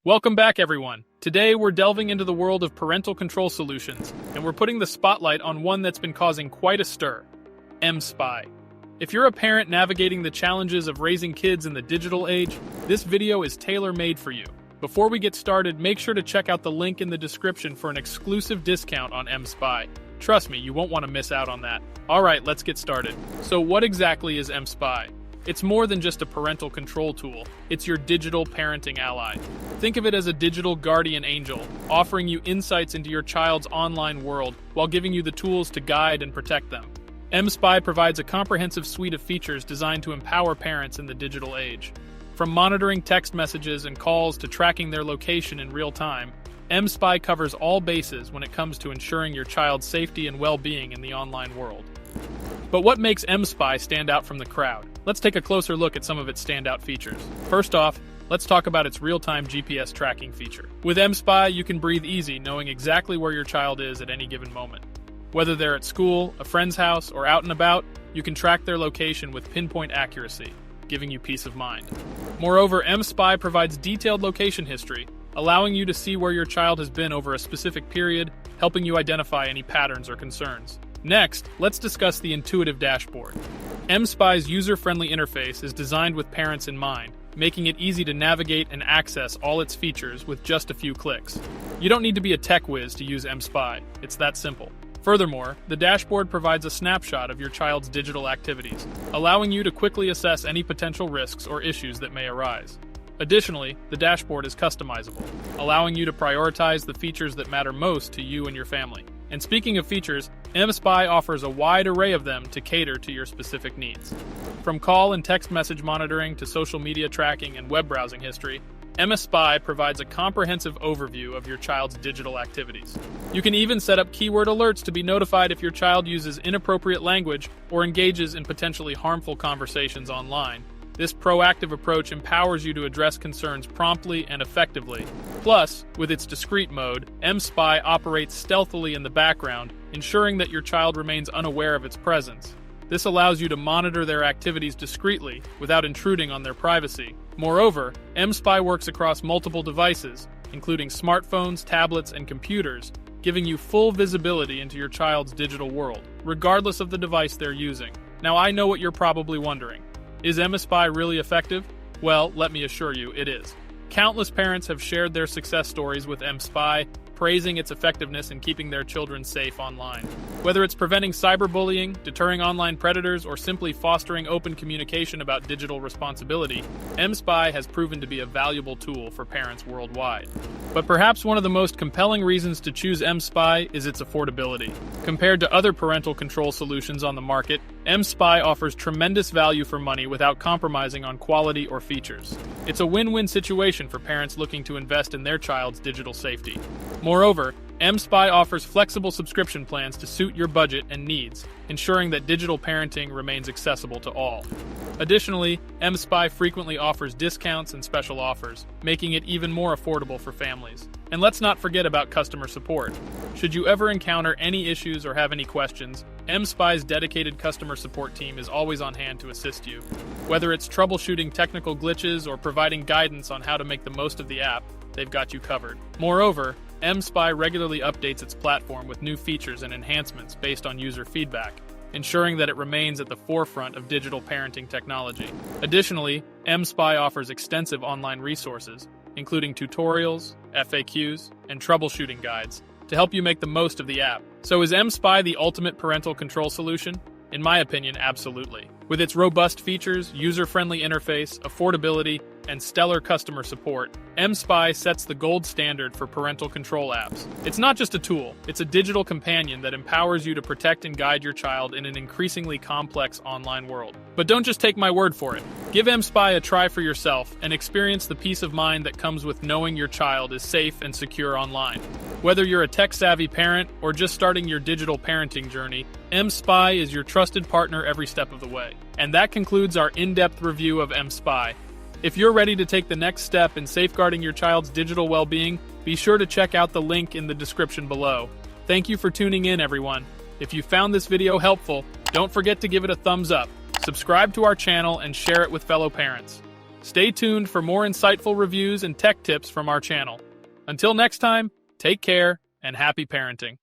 Welcome back, everyone. Today, we're delving into the world of parental control solutions, and we're putting the spotlight on one that's been causing quite a stir: mSpy. If you're a parent navigating the challenges of raising kids in the digital age, this video is tailor-made for you. Before we get started, make sure to check out the link in the description for an exclusive discount on mSpy. Trust me, you won't want to miss out on that. Alright, let's get started. So what exactly is mSpy? It's more than just a parental control tool, it's your digital parenting ally. Think of it as a digital guardian angel, offering you insights into your child's online world while giving you the tools to guide and protect them. mSpy provides a comprehensive suite of features designed to empower parents in the digital age. From monitoring text messages and calls to tracking their location in real time, mSpy covers all bases when it comes to ensuring your child's safety and well-being in the online world. But what makes mSpy stand out from the crowd? Let's take a closer look at some of its standout features. First off, let's talk about its real-time GPS tracking feature. With mSpy, you can breathe easy knowing exactly where your child is at any given moment. Whether they're at school, a friend's house, or out and about, you can track their location with pinpoint accuracy, giving you peace of mind. Moreover, mSpy provides detailed location history, allowing you to see where your child has been over a specific period, helping you identify any patterns or concerns. Next, let's discuss the intuitive dashboard. mSpy's user-friendly interface is designed with parents in mind, making it easy to navigate and access all its features with just a few clicks. You don't need to be a tech whiz to use mSpy, it's that simple. Furthermore, the dashboard provides a snapshot of your child's digital activities, allowing you to quickly assess any potential risks or issues that may arise. Additionally, the dashboard is customizable, allowing you to prioritize the features that matter most to you and your family. And speaking of features, mSpy offers a wide array of them to cater to your specific needs. From call and text message monitoring to social media tracking and web browsing history, mSpy provides a comprehensive overview of your child's digital activities. You can even set up keyword alerts to be notified if your child uses inappropriate language or engages in potentially harmful conversations online. This proactive approach empowers you to address concerns promptly and effectively. Plus, with its discreet mode, mSpy operates stealthily in the background, ensuring that your child remains unaware of its presence. This allows you to monitor their activities discreetly without intruding on their privacy. Moreover, mSpy works across multiple devices, including smartphones, tablets, and computers, giving you full visibility into your child's digital world, regardless of the device they're using. Now, I know what you're probably wondering. Is mSpy really effective? Well, let me assure you, it is. Countless parents have shared their success stories with mSpy, praising its effectiveness in keeping their children safe online. Whether it's preventing cyberbullying, deterring online predators, or simply fostering open communication about digital responsibility, mSpy has proven to be a valuable tool for parents worldwide. But perhaps one of the most compelling reasons to choose mSpy is its affordability. Compared to other parental control solutions on the market, mSpy offers tremendous value for money without compromising on quality or features. It's a win-win situation for parents looking to invest in their child's digital safety. Moreover, mSpy offers flexible subscription plans to suit your budget and needs, ensuring that digital parenting remains accessible to all. Additionally, mSpy frequently offers discounts and special offers, making it even more affordable for families. And let's not forget about customer support. Should you ever encounter any issues or have any questions, mSpy's dedicated customer support team is always on hand to assist you. Whether it's troubleshooting technical glitches or providing guidance on how to make the most of the app, they've got you covered. Moreover, mSpy regularly updates its platform with new features and enhancements based on user feedback, ensuring that it remains at the forefront of digital parenting technology. Additionally, mSpy offers extensive online resources, including tutorials, FAQs, and troubleshooting guides, to help you make the most of the app. So is mSpy the ultimate parental control solution? In my opinion, absolutely. With its robust features, user-friendly interface, affordability, and stellar customer support, mSpy sets the gold standard for parental control apps. It's not just a tool, it's a digital companion that empowers you to protect and guide your child in an increasingly complex online world. But don't just take my word for it. Give mSpy a try for yourself and experience the peace of mind that comes with knowing your child is safe and secure online. Whether you're a tech-savvy parent or just starting your digital parenting journey, mSpy is your trusted partner every step of the way. And that concludes our in-depth review of mSpy. If you're ready to take the next step in safeguarding your child's digital well-being, be sure to check out the link in the description below. Thank you for tuning in, everyone. If you found this video helpful, don't forget to give it a thumbs up, subscribe to our channel, and share it with fellow parents. Stay tuned for more insightful reviews and tech tips from our channel. Until next time, take care and happy parenting.